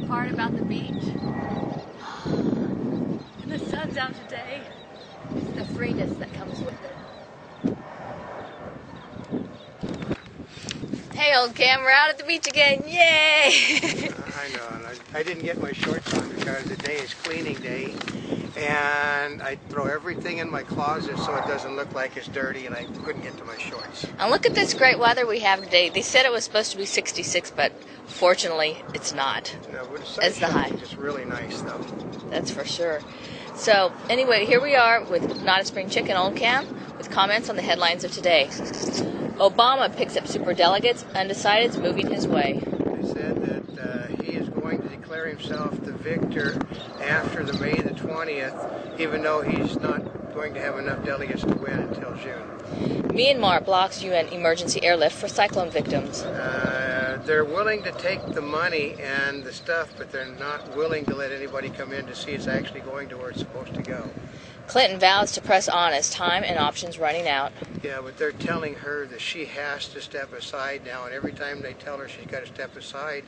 part about the beach? And the sun's out today. It's the freeness that comes with it. Hey, Oldecam, we're out at the beach again. Yay! I know, and I didn't get my shorts on because today is cleaning day, and I throw everything in my closet so it doesn't look like it's dirty, and I couldn't get to my shorts. And look at this great weather we have today. They said it was supposed to be 66, but fortunately, it's not. No, but It's the high. It's really nice, though. That's for sure. So, anyway, here we are with Not a Spring Chicken, Oldecam, with comments on the headlines of today. Obama picks up superdelegates, undecided, is moving his way. They said that he is going to declare himself the victor after the May the 20th, even though he's not going to have enough delegates to win until June. Myanmar blocks UN emergency airlift for cyclone victims. They're willing to take the money and the stuff, but they're not willing to let anybody come in to see it's actually going to where it's supposed to go. Clinton vows to press on as time and options running out. Yeah, but they're telling her that she has to step aside now, and every time they tell her she's got to step aside,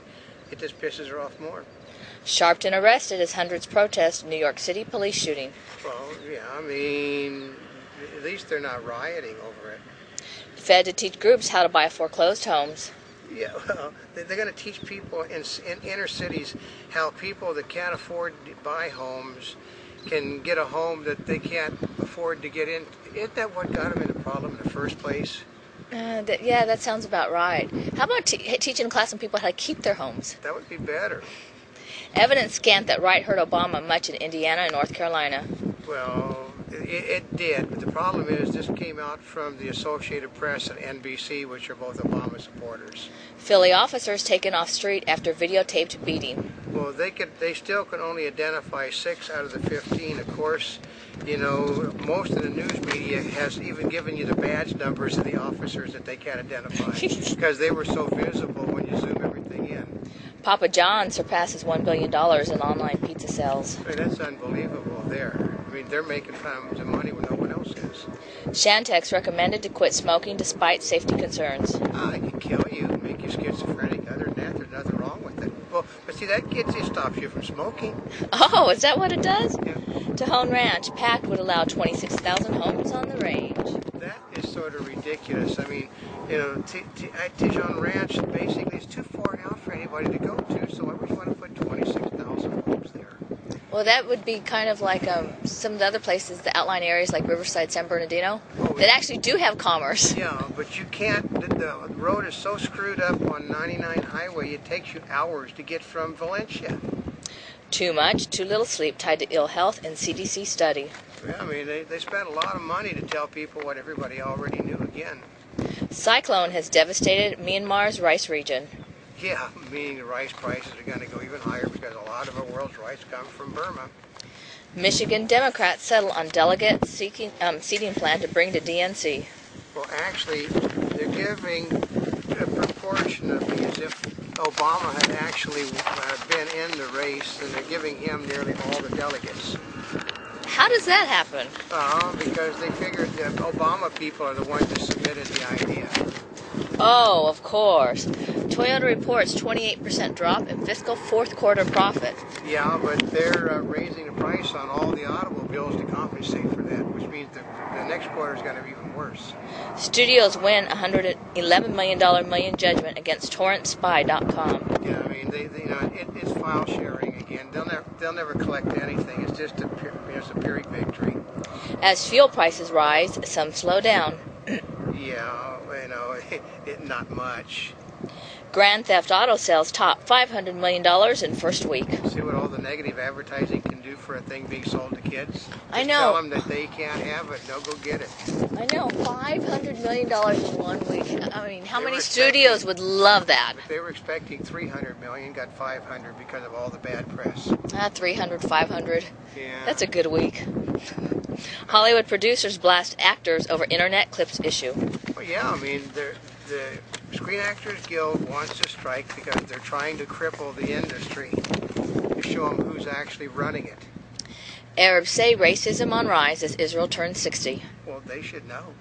it just pisses her off more. Sharpton arrested as hundreds protest New York City police shooting. Well, yeah, I mean, at least they're not rioting over it. Fed to teach groups how to buy foreclosed homes. Yeah, well, they're going to teach people in inner cities how people that can't afford to buy homes can get a home that they can't afford to get in. Isn't that what got them in the problem in the first place? Yeah, that sounds about right. How about teaching a class on people how to keep their homes? That would be better. Evidence scant that right hurt Obama much in Indiana and North Carolina. Well, it did, but the problem is this came out from the Associated Press and NBC, which are both Obama supporters. Philly officers taken off street after videotaped beating. Well, they still can only identify 6 out of the 15. Of course, you know, most of the news media has even given you the badge numbers of the officers that they can't identify because they were so visible when you zoom everything in. Papa John's surpasses $1 billion in online pizza sales. I mean, that's unbelievable there. I mean, they're making tons of money when no one else is. Shantex recommended to quit smoking despite safety concerns. It can kill you, make you schizophrenic. Other than that, there's nothing wrong with it. Well, but see, that stops you from smoking. Oh, is that what it does? Yeah. Tejon Ranch, pact would allow 26,000 homes on the range. That is sort of ridiculous. I mean, you know, Tejon Ranch basically is too far out for anybody to go to, so why would you want to put 26,000 homes there? Well, that would be kind of like some of the other places, the outlying areas like Riverside, San Bernardino, that actually do have commerce. Yeah, but you can't, the road is so screwed up on 99 highway, it takes you hours to get from Valencia. Too much, too little sleep tied to ill health and CDC study. Yeah, I mean, they spent a lot of money to tell people what everybody already knew again. Cyclone has devastated Myanmar's rice region. Yeah, meaning the rice prices are going to go even higher because a lot of the world's rice comes from Burma. Michigan Democrats settle on delegate seating plan to bring to DNC. Well, actually, they're giving proportionately as if Obama had actually been in the race, and they're giving him nearly all the delegates. How does that happen? Because they figured that Obama people are the ones that submitted the idea. Oh, of course. Toyota reports 28% drop in fiscal fourth quarter profit. Yeah, but they're raising the price on all the automobiles to compensate for that, which means the next quarter is going to be even worse. Studios win $111 million judgment against torrentspy.com. Yeah, I mean, it's file sharing again. They'll never collect anything. It's just a Pyrrhic victory. As fuel prices rise, some slow down. Yeah, you know, not much. Grand Theft Auto sales top $500 million in first week. See what all the negative advertising can do for a thing being sold to kids? I know. Tell them that they can't have it. They'll go get it. I know. $500 million in 1 week. I mean, how many studios would love that? But they were expecting $300 million, got $500 because of all the bad press. 300, 500. Yeah. That's a good week. Hollywood producers blast actors over internet clips issue. Well, yeah, I mean, the Screen Actors Guild wants to strike because they're trying to cripple the industry to show them who's actually running it. Arabs say racism on rise as Israel turns 60. Well, they should know.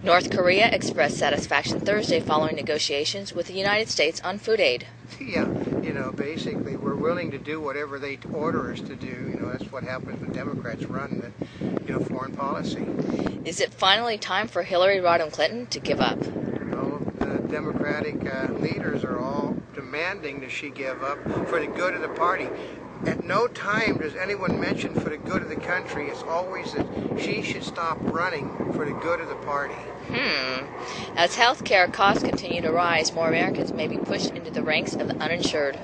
North Korea expressed satisfaction Thursday following negotiations with the United States on food aid. Yeah, you know, basically we're willing to do whatever they order us to do. You know, that's what happens when Democrats run the, you know, foreign policy. Is it finally time for Hillary Rodham Clinton to give up? Well, the Democratic leaders are all demanding that she give up for the good of the party. At no time does anyone mention for the good of the country. It's always that she should stop running for the good of the party. As health care costs continue to rise, more Americans may be pushed into the ranks of the uninsured.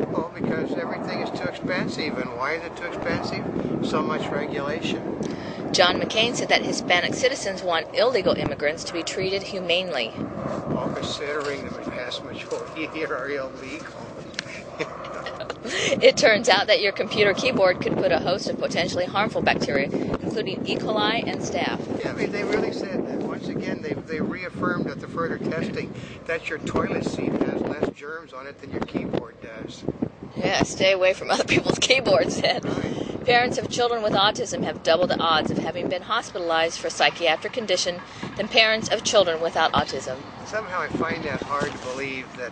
Well, because everything is too expensive. And why is it too expensive? So much regulation. John McCain said that Hispanic citizens want illegal immigrants to be treated humanely. Well, considering the vast majority here are illegal. It turns out that your computer keyboard could put a host of potentially harmful bacteria, including E. coli and staph. Yeah, I mean, they really said that. Once again, they reaffirmed at the further testing that your toilet seat has less germs on it than your keyboard does. Yeah, stay away from other people's keyboards then. Right. Parents of children with autism have double the odds of having been hospitalized for a psychiatric condition than parents of children without autism. Somehow I find that hard to believe that,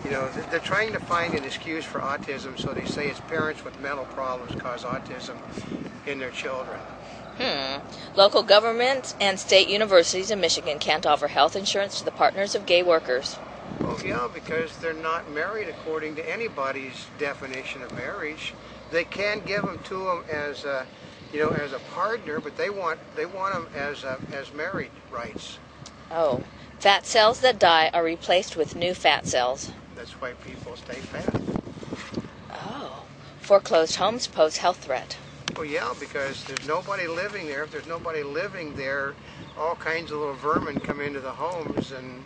you know, they're trying to find an excuse for autism, so they say it's parents with mental problems cause autism in their children. Local governments and state universities in Michigan can't offer health insurance to the partners of gay workers. Well, yeah, because they're not married according to anybody's definition of marriage. They can give them to them as, you know, as a partner, but they want them as married rights. Oh, fat cells that die are replaced with new fat cells. That's why people stay fat. Oh, foreclosed homes pose health threat. Well, yeah, because there's nobody living there. If there's nobody living there, all kinds of little vermin come into the homes, and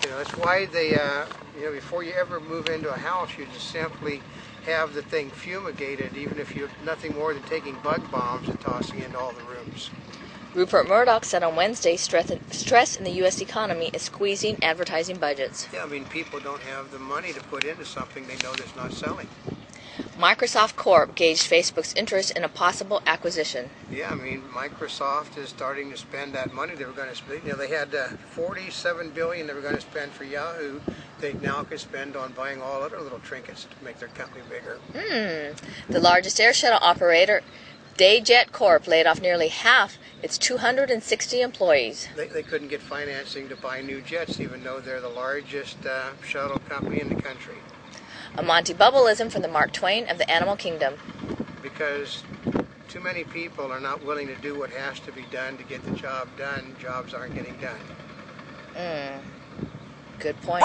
you know that's why they, you know, before you ever move into a house, you just simply have the thing fumigated, even if you're nothing more than taking bug bombs and tossing into all the rooms. Rupert Murdoch said on Wednesday stress in the U.S. economy is squeezing advertising budgets. Yeah, I mean, people don't have the money to put into something they know that's not selling. Microsoft Corp gauged Facebook's interest in a possible acquisition. Yeah, I mean, Microsoft is starting to spend that money they were going to spend. You know, they had $47 billion they were going to spend for Yahoo. They now could spend on buying all other little trinkets to make their company bigger. The largest air shuttle operator, Dayjet Corp, laid off nearly half its 260 employees. They couldn't get financing to buy new jets, even though they're the largest shuttle company in the country. A Monty Bubbleism from the Mark Twain of the animal kingdom. Because too many people are not willing to do what has to be done to get the job done. Jobs aren't getting done. Good point.